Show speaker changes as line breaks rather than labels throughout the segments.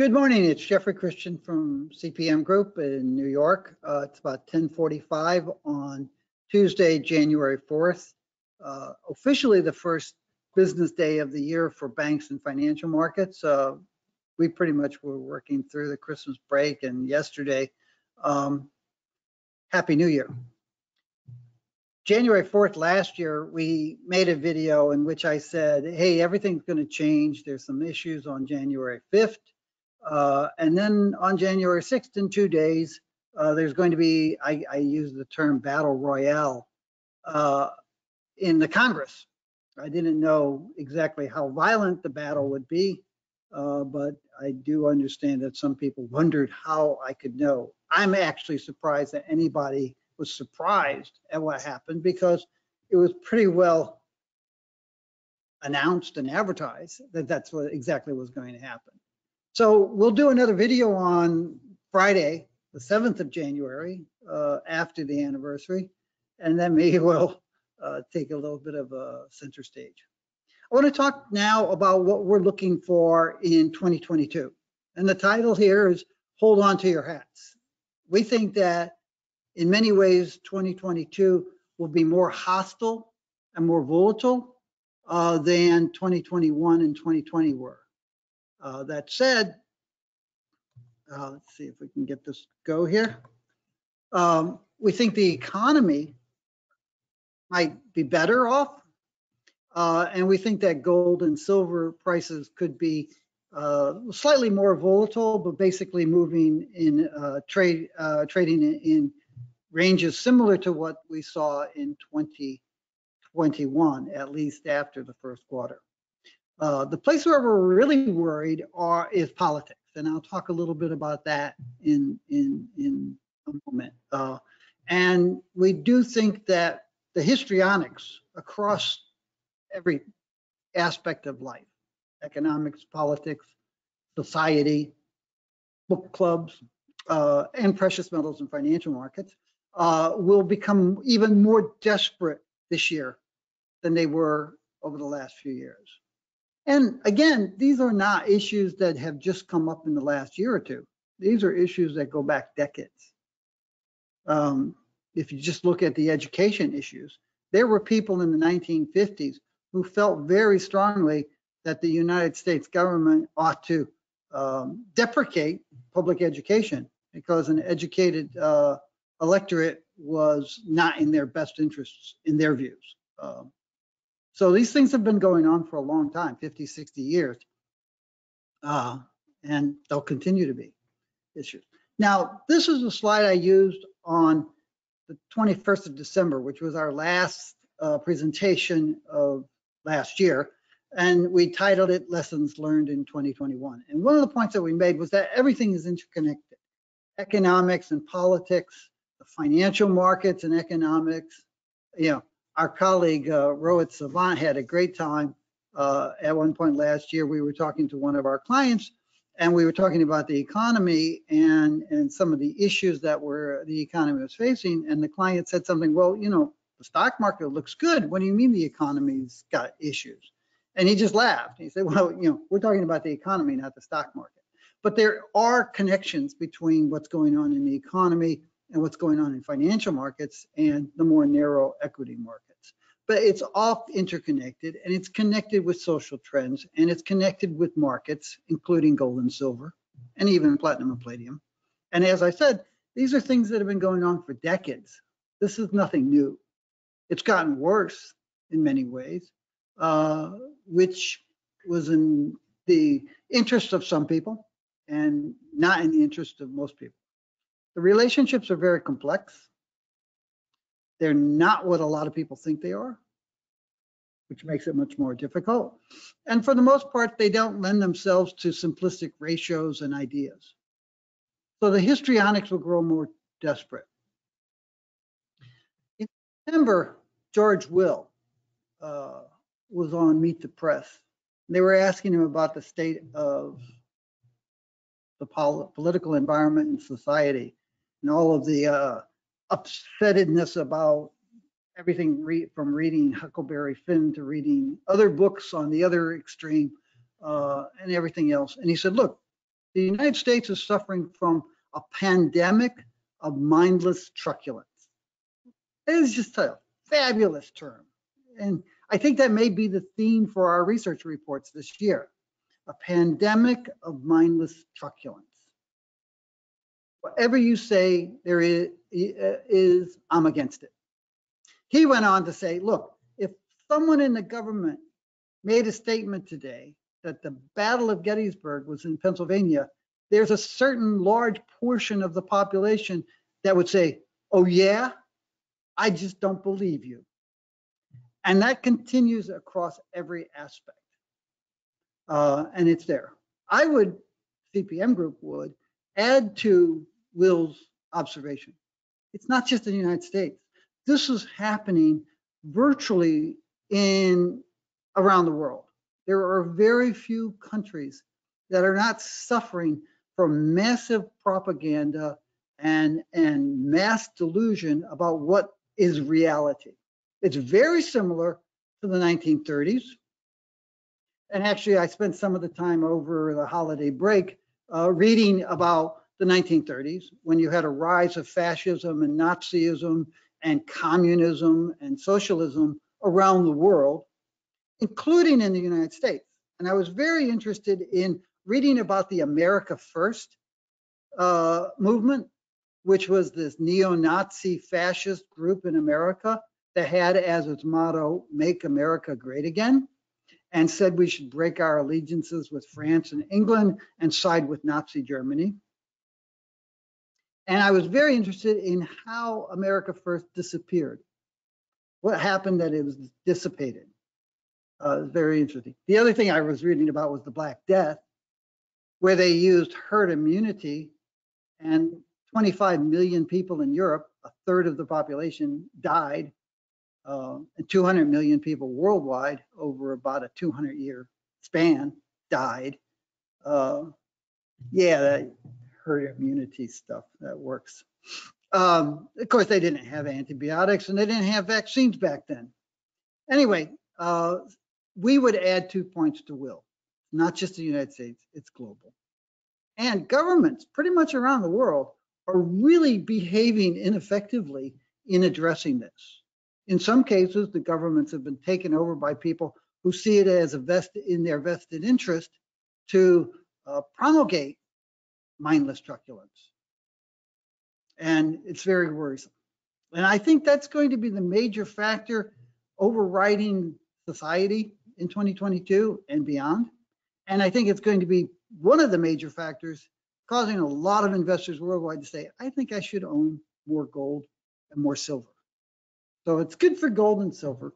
Good morning. It's Jeffery Christian from CPM Group in New York. It's about 10:45 on Tuesday, January 4th. Officially the first business day of the year for banks and financial markets. We pretty much were working through the Christmas break and yesterday. Happy New Year. January 4th last year, we made a video in which I said, hey, everything's going to change. There's some issues on January 5th. And then on January 6th, in 2 days, there's going to be, I use the term battle royale in the Congress. I didn't know exactly how violent the battle would be, but I do understand that some people wondered how I could know. I'm actually surprised that anybody was surprised at what happened because it was pretty well announced and advertised that that's what exactly was going to happen. So we'll do another video on Friday, the 7th of January, after the anniversary, and then maybe we'll take a little bit of a center stage. I want to talk now about what we're looking for in 2022. And the title here is Hold On to Your Hats. We think that in many ways, 2022 will be more hostile and more volatile than 2021 and 2020 were. That said, let's see if we can get this go here. We think the economy might be better off, and we think that gold and silver prices could be slightly more volatile, but basically moving in trading in ranges similar to what we saw in 2021, at least after the first quarter. The place where we're really worried is politics, and I'll talk a little bit about that in a moment. And we do think that the histrionics across every aspect of life, economics, politics, society, book clubs, and precious metals and financial markets will become even more desperate this year than they were over the last few years. And again, these are not issues that have just come up in the last year or two. These are issues that go back decades. If you just look at the education issues, there were people in the 1950s who felt very strongly that the United States government ought to deprecate public education because an educated electorate was not in their best interests, in their views. So these things have been going on for a long time, 50, 60 years, and they'll continue to be issues. Now, this is a slide I used on the 21st of December, which was our last presentation of last year, and we titled it Lessons Learned in 2021. And one of the points that we made was that everything is interconnected. Economics and politics, the financial markets and economics, our colleague Rohit Savant had a great time at one point last year. We were talking to one of our clients and we were talking about the economy and some of the issues that the economy was facing. And the client said something, well, the stock market looks good. What do you mean the economy's got issues? And he just laughed. He said, well, we're talking about the economy, not the stock market. But there are connections between what's going on in the economy and what's going on in financial markets and the more narrow equity markets. But it's all interconnected, and it's connected with social trends, and it's connected with markets, including gold and silver, and even platinum and palladium. And as I said, these are things that have been going on for decades. This is nothing new. It's gotten worse in many ways, which was in the interest of some people and not in the interest of most people. The relationships are very complex. They're not what a lot of people think they are, which makes it much more difficult. And for the most part, they don't lend themselves to simplistic ratios and ideas. So the histrionics will grow more desperate. In September, George Will was on Meet the Press. They were asking him about the state of the political environment in society and all of the upsettedness about everything from reading Huckleberry Finn to reading other books on the other extreme and everything else. And he said, look, The United States is suffering from a pandemic of mindless truculence. It is just a fabulous term. And I think that may be the theme for our research reports this year, a pandemic of mindless truculence. Whatever you say there is, I'm against it. He went on to say, look, if someone in the government made a statement today that the Battle of Gettysburg was in Pennsylvania, there's a certain large portion of the population that would say, oh yeah, I just don't believe you. And that continues across every aspect. And it's there. I would, CPM Group would, add to Will's observation. It's not just in the United States. This is happening virtually around the world. There are very few countries that are not suffering from massive propaganda and mass delusion about what is reality. It's very similar to the 1930s. And actually, I spent some of the time over the holiday break reading about the 1930s, when you had a rise of fascism and Nazism and communism and socialism around the world, including in the United States. And I was very interested in reading about the America First movement, which was this neo-Nazi fascist group in America that had as its motto, "Make America Great Again," and said we should break our allegiances with France and England and side with Nazi Germany. And I was very interested in how America First disappeared. What happened that it was dissipated? It was very interesting. The other thing I was reading about was the Black Death, where they used herd immunity, and 25 million people in Europe, a third of the population, died, and 200 million people worldwide over about a 200-year span died. Yeah, that herd immunity stuff, that works. Of course, they didn't have antibiotics and they didn't have vaccines back then. Anyway, we would add 2 points to Will. Not just the United States, it's global. And governments pretty much around the world are really behaving ineffectively in addressing this. In some cases, the governments have been taken over by people who see it as in their vested interest to promulgate mindless truculence. And it's very worrisome. And I think that's going to be the major factor overriding society in 2022 and beyond. And I think it's going to be one of the major factors causing a lot of investors worldwide to say, I think I should own more gold and more silver. So it's good for gold and silver.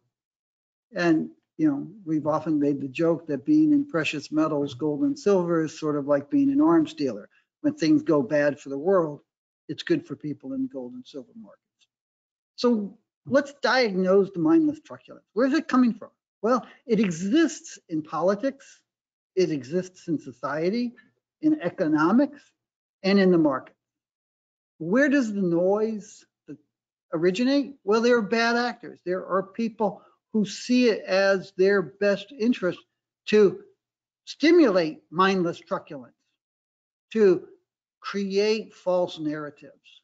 And, you know, we've often made the joke that being in precious metals, gold and silver, is sort of like being an arms dealer. When things go bad for the world, it's good for people in gold and silver markets. So let's diagnose the mindless truculence. Where's it coming from? Well, it exists in politics, it exists in society, in economics, and in the market. Where does the noise originate? Well, there are bad actors. There are people who see it as their best interest to stimulate mindless truculence, to create false narratives.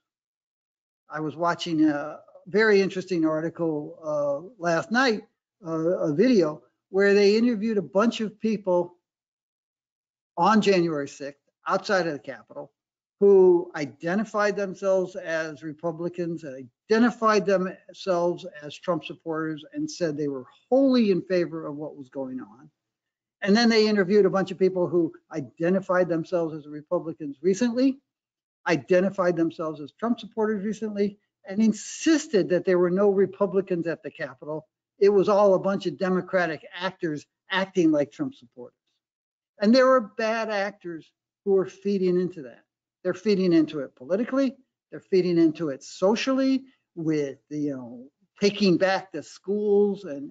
I was watching a very interesting article last night, a video, where they interviewed a bunch of people on January 6th outside of the Capitol who identified themselves as Republicans, identified themselves as Trump supporters, and said they were wholly in favor of what was going on. And then they interviewed a bunch of people who identified themselves as Republicans recently, identified themselves as Trump supporters recently, and insisted that there were no Republicans at the Capitol. It was all a bunch of Democratic actors acting like Trump supporters. And there are bad actors who are feeding into that. They're feeding into it politically. They're feeding into it socially with taking back the schools and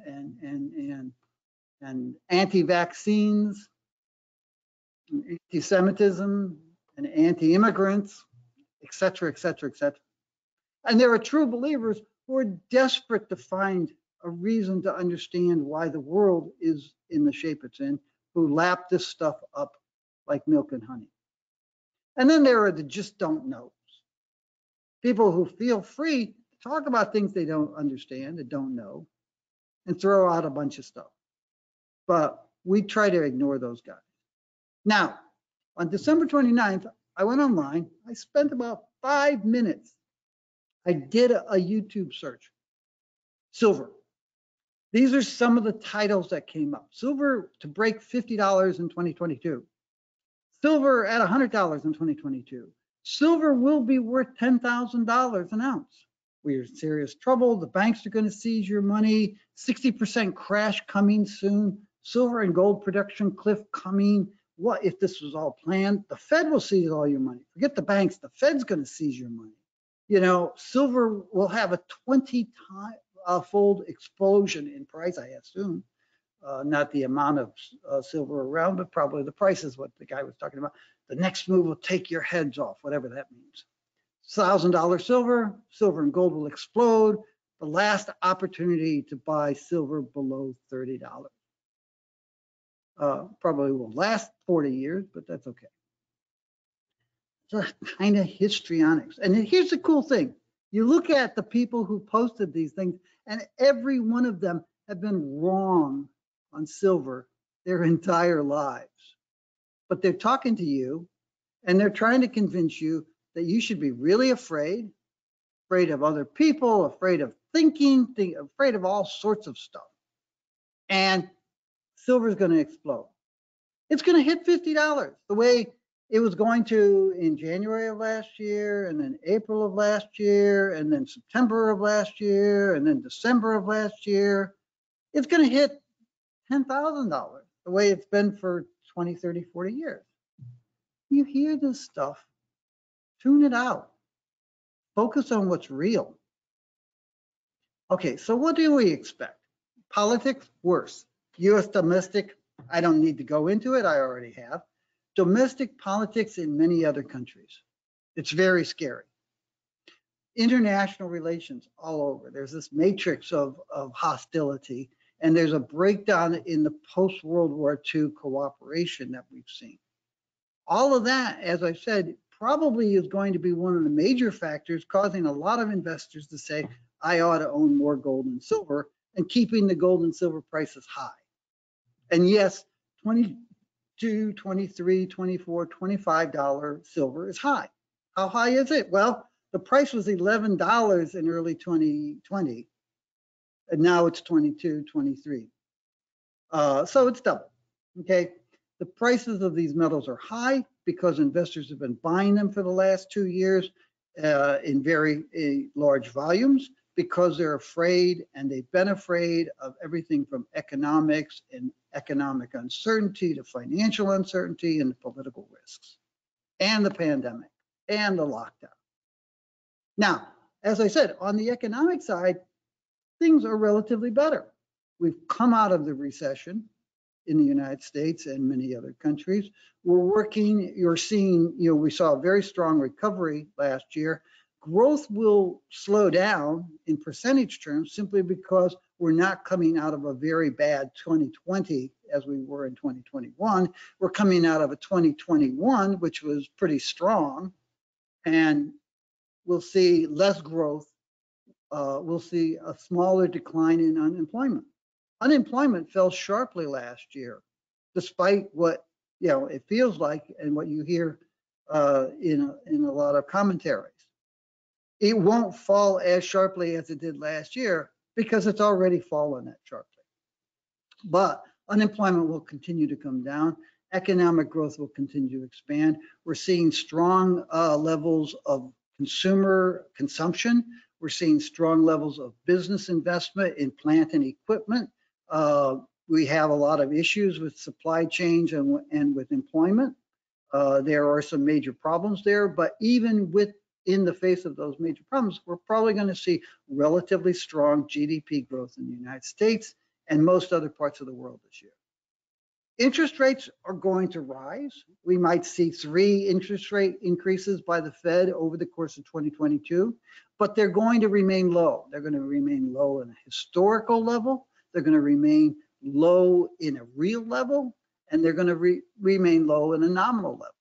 anti-vaccines, anti-Semitism, and anti-immigrants, et cetera, et cetera, et cetera. And there are true believers who are desperate to find a reason to understand why the world is in the shape it's in, who lap this stuff up like milk and honey. And then there are the just don't knows. People who feel free to talk about things they don't understand, and don't know, and throw out a bunch of stuff. But we try to ignore those guys. Now, on December 29th, I went online. I spent about 5 minutes. I did a YouTube search. Silver. These are some of the titles that came up. Silver to break $50 in 2022. Silver at $100 in 2022. Silver will be worth $10,000 an ounce. We're in serious trouble. The banks are going to seize your money. 60% crash coming soon. Silver and gold production cliff coming. What if this was all planned? The Fed will seize all your money. Forget the banks. The Fed's going to seize your money. You know, silver will have a 20-fold explosion in price, I assume. Not the amount of silver around, but probably the price is what the guy was talking about. The next move will take your heads off, whatever that means. $1,000 silver, silver and gold will explode. The last opportunity to buy silver below $30. Probably will last 40 years, but that's okay. It's a kind of histrionics. And here's the cool thing. You look at the people who posted these things, and every one of them have been wrong on silver their entire lives. But they're talking to you, and they're trying to convince you that you should be really afraid of other people, afraid of thinking, afraid of all sorts of stuff. And silver is going to explode. It's going to hit $50 the way it was going to in January of last year, and then April of last year, and then September of last year, and then December of last year. It's going to hit $10,000 the way it's been for 20, 30, 40 years. You hear this stuff, tune it out. Focus on what's real. Okay, so what do we expect? Politics, worse. US domestic, I don't need to go into it, I already have. Domestic politics in many other countries. It's very scary. International relations all over. There's this matrix of hostility, and there's a breakdown in the post-World War II cooperation that we've seen. All of that, as I said, probably is going to be one of the major factors causing a lot of investors to say, I ought to own more gold and silver, and keeping the gold and silver prices high. And yes, 22, 23, 24, $25 silver is high. How high is it? Well, the price was $11 in early 2020, and now it's 22, 23. So it's double, okay? The prices of these metals are high because investors have been buying them for the last 2 years in very large volumes, because they're afraid, and they've been afraid of everything from economics and economic uncertainty to financial uncertainty and political risks, and the pandemic and the lockdown. Now, as I said, on the economic side, things are relatively better. We've come out of the recession in the United States and many other countries. We're working, you're seeing, we saw a very strong recovery last year. Growth will slow down in percentage terms simply because we're not coming out of a very bad 2020 as we were in 2021. We're coming out of a 2021, which was pretty strong, and we'll see less growth. We'll see a smaller decline in unemployment. Unemployment fell sharply last year, despite what it feels like and what you hear in a lot of commentaries. It won't fall as sharply as it did last year because it's already fallen that sharply. But unemployment will continue to come down. Economic growth will continue to expand. We're seeing strong levels of consumer consumption. We're seeing strong levels of business investment in plant and equipment. We have a lot of issues with supply chains and with employment. There are some major problems there, but even in the face of those major problems, we're probably going to see relatively strong GDP growth in the United States and most other parts of the world this year. Interest rates are going to rise. We might see 3 interest rate increases by the Fed over the course of 2022, but they're going to remain low. They're going to remain low in a historical level. They're going to remain low in a real level, and they're going to remain low in a nominal level.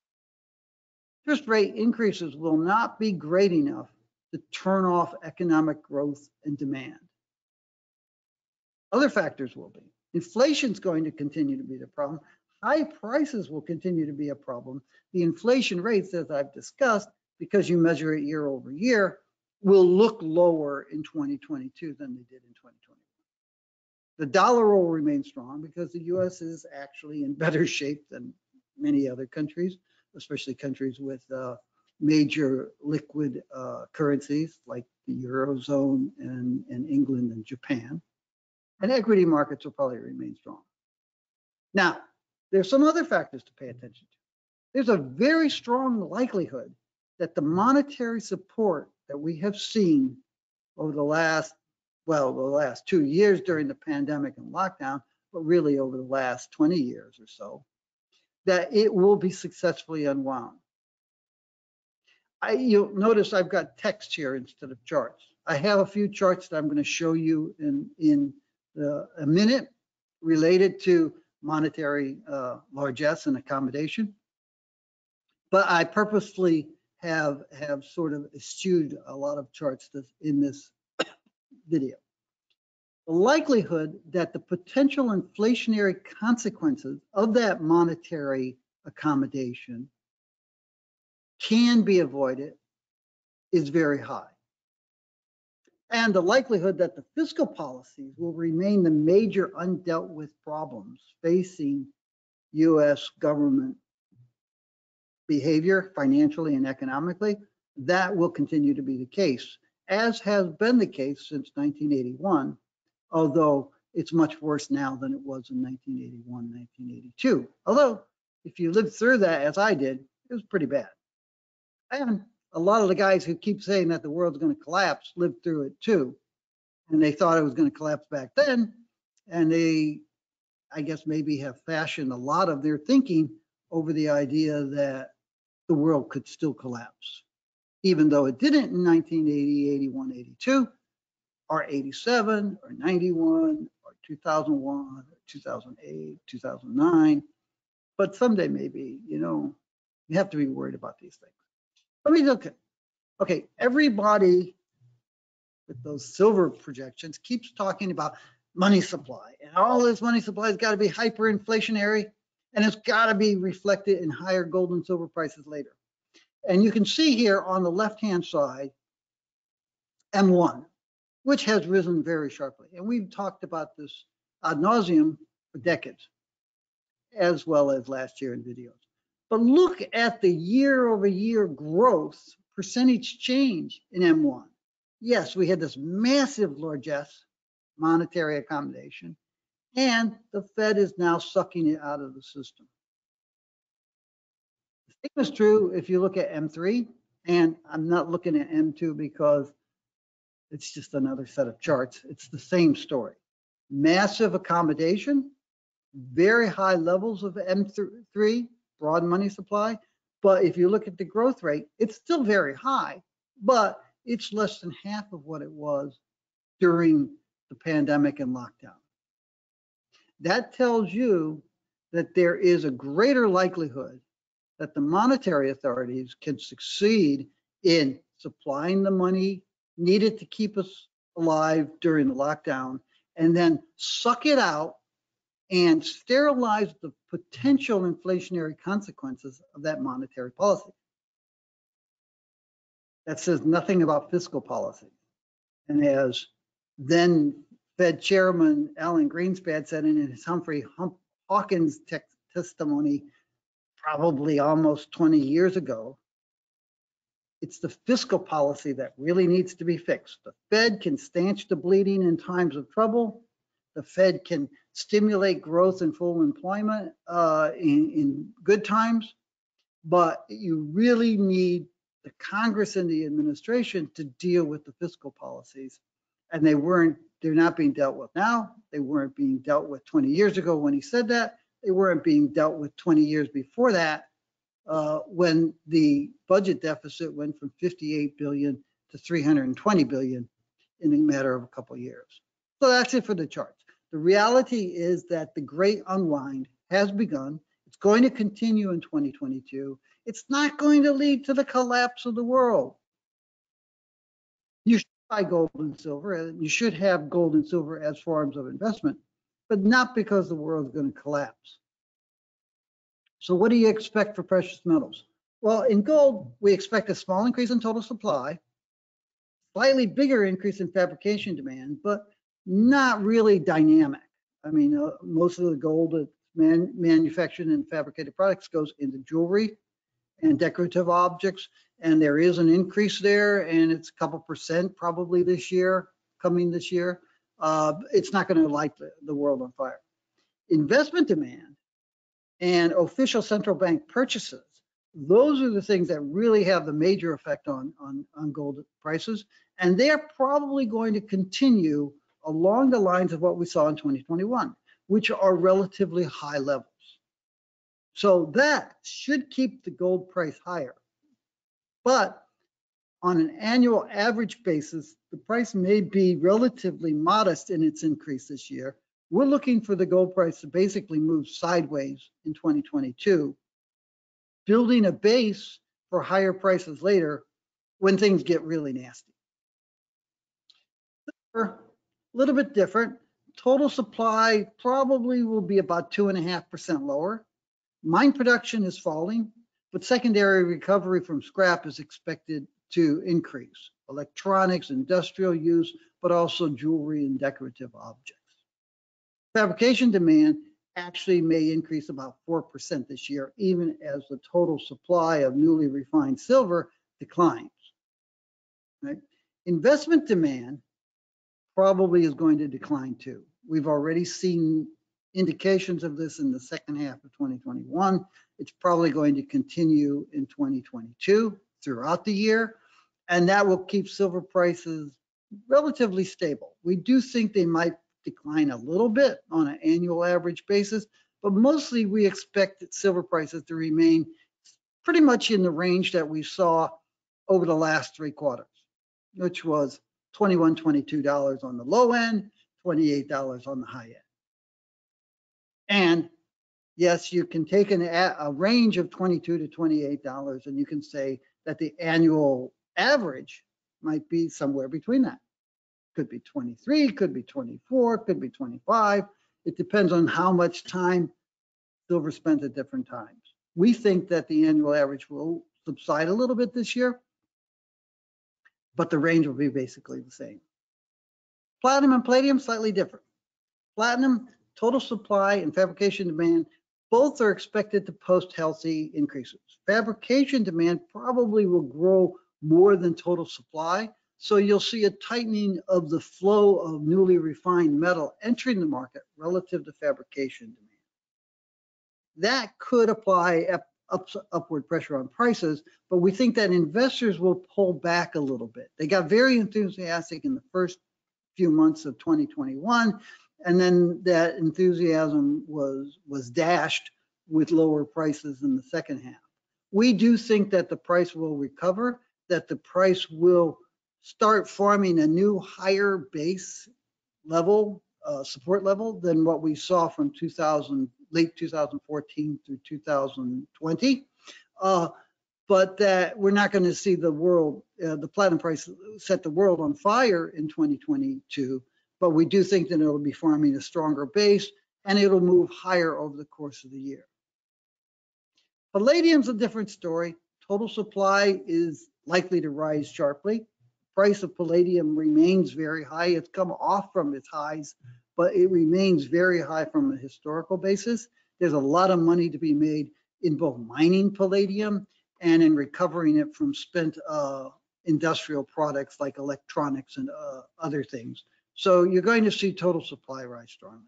interest rate increases will not be great enough to turn off economic growth and demand. Other factors will be. Inflation is going to continue to be the problem. High prices will continue to be a problem. The inflation rates, as I've discussed, because you measure it year over year, will look lower in 2022 than they did in 2021. The dollar will remain strong because the US is actually in better shape than many other countries, especially countries with major liquid currencies like the Eurozone and England and Japan. And equity markets will probably remain strong. Now, there's some other factors to pay attention to. There's a very strong likelihood that the monetary support that we have seen over the last 2 years during the pandemic and lockdown, but really over the last 20 years or so, that it will be successfully unwound. You'll notice I've got text here instead of charts. I have a few charts that I'm going to show you in a minute related to monetary largesse and accommodation. But I purposely have sort of eschewed a lot of charts in this video. The likelihood that the potential inflationary consequences of that monetary accommodation can be avoided is very high. And the likelihood that the fiscal policies will remain the major undealt with problems facing US government behavior financially and economically, that will continue to be the case, as has been the case since 1981, although it's much worse now than it was in 1981, 1982. Although, if you lived through that, as I did, it was pretty bad. And a lot of the guys who keep saying that the world's going to collapse lived through it too. And they thought it was going to collapse back then. And they, I guess, maybe have fashioned a lot of their thinking over the idea that the world could still collapse, even though it didn't in 1980, 81, 82, or 87, or 91, or 2001, or 2008, 2009. But someday maybe, you have to be worried about these things. Let me look at, okay, everybody with those silver projections keeps talking about money supply, and all this money supply has got to be hyperinflationary, and it's got to be reflected in higher gold and silver prices later. And you can see here on the left-hand side, M1, which has risen very sharply. And we've talked about this ad nauseum for decades, as well as last year in videos. But look at the year-over-year growth percentage change in M1. Yes, we had this massive largesse, monetary accommodation, and the Fed is now sucking it out of the system. The same is true if you look at M3, and I'm not looking at M2 because it's just another set of charts. It's the same story. Massive accommodation, very high levels of M3, broad money supply. But if you look at the growth rate, it's still very high, but it's less than half of what it was during the pandemic and lockdown. That tells you that there is a greater likelihood that the monetary authorities can succeed in supplying the money needed to keep us alive during the lockdown and then suck it out and sterilize the potential inflationary consequences of that monetary policy. That says nothing about fiscal policy. And as then Fed Chairman Alan Greenspan said in his Humphrey Hawkins testimony probably almost 20 years ago, it's the fiscal policy that really needs to be fixed. The Fed can stanch the bleeding in times of trouble. The Fed can stimulate growth and full employment in good times, but you really need the Congress and the administration to deal with the fiscal policies. And they're not being dealt with now. They weren't being dealt with 20 years ago when he said that. They weren't being dealt with 20 years before that when the budget deficit went from 58 billion to 320 billion in a matter of a couple of years. So that's it for the charts. The reality is that the great unwind has begun. It's going to continue in 2022. It's not going to lead to the collapse of the world. You should buy gold and silver, and you should have gold and silver as forms of investment, but not because the world is going to collapse. So what do you expect for precious metals? Well, in gold, we expect a small increase in total supply, slightly bigger increase in fabrication demand, but not really dynamic. I mean, most of the gold that's manufactured and fabricated products goes into jewelry and decorative objects, and there is an increase there, and it's a couple percent probably this year, coming this year. It's not going to light the world on fire. Investment demand and official central bank purchases, those are the things that really have the major effect on gold prices, and they're probably going to continue along the lines of what we saw in 2021, which are relatively high levels. So that should keep the gold price higher. But on an annual average basis, the price may be relatively modest in its increase this year. We're looking for the gold price to basically move sideways in 2022, building a base for higher prices later when things get really nasty. A little bit different. Total supply probably will be about 2.5% lower. Mine production is falling, but secondary recovery from scrap is expected to increase. Electronics, industrial use, but also jewelry and decorative objects. Fabrication demand actually may increase about 4% this year, even as the total supply of newly refined silver declines. Right? Investment demand probably is going to decline too. We've already seen indications of this in the second half of 2021. It's probably going to continue in 2022 throughout the year, and that will keep silver prices relatively stable. We do think they might decline a little bit on an annual average basis, but mostly we expect that silver prices to remain pretty much in the range that we saw over the last 3 quarters, which was $21, $22 on the low end, $28 on the high end. And yes, you can take a range of $22 to $28, and you can say that the annual average might be somewhere between that. Could be 23, could be 24, could be 25. It depends on how much time silver spent at different times. We think that the annual average will subside a little bit this year, but the range will be basically the same. Platinum and palladium, slightly different. Platinum, total supply and fabrication demand, both are expected to post healthy increases. Fabrication demand probably will grow more than total supply, so you'll see a tightening of the flow of newly refined metal entering the market relative to fabrication demand. That could apply upward pressure on prices, but we think that investors will pull back a little bit. They got very enthusiastic in the first few months of 2021, and then that enthusiasm was dashed with lower prices in the second half. We do think that the price will recover, that the price will start forming a new higher base level, support level than what we saw from late 2014 through 2020. But that we're not going to see the world, the platinum price set the world on fire in 2022, but we do think that it'll be forming a stronger base and it'll move higher over the course of the year. Palladium's a different story. Total supply is likely to rise sharply. Price of palladium remains very high. It's come off from its highs, but it remains very high from a historical basis. There's a lot of money to be made in both mining palladium and in recovering it from spent industrial products like electronics and other things. So you're going to see total supply rise strongly.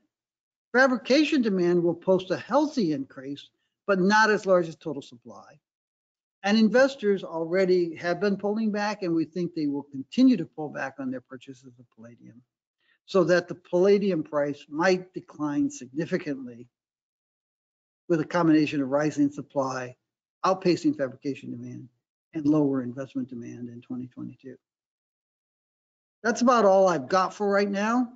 Fabrication demand will post a healthy increase, but not as large as total supply. And investors already have been pulling back, and we think they will continue to pull back on their purchases of palladium, so that the palladium price might decline significantly with a combination of rising supply, outpacing fabrication demand, and lower investment demand in 2022. That's about all I've got for right now.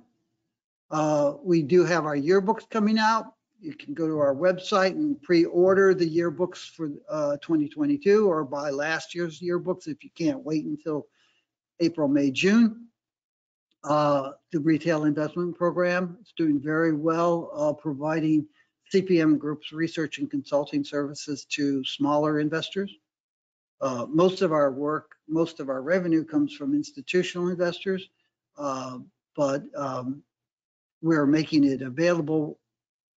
We do have our yearbooks coming out You can go to our website and pre-order the yearbooks for 2022 or buy last year's yearbooks if you can't wait until April, May, June. The retail investment program is doing very well, providing CPM Group's research and consulting services to smaller investors. Most of our revenue comes from institutional investors, but we're making it available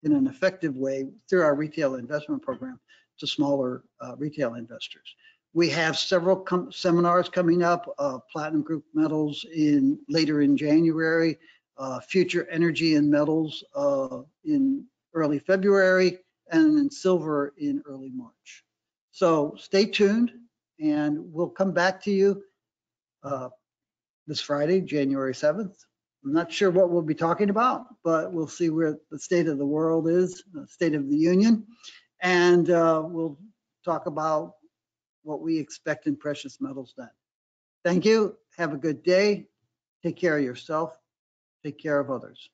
in an effective way through our retail investment program to smaller retail investors. We have several seminars coming up, Platinum Group Metals later in January, Future Energy and Metals in early February, and then Silver in early March. So stay tuned, and we'll come back to you this Friday, January 7th. I'm not sure what we'll be talking about, but we'll see where the state of the world is, the state of the union, and we'll talk about what we expect in precious metals then. Thank you. Have a good day. Take care of yourself. Take care of others.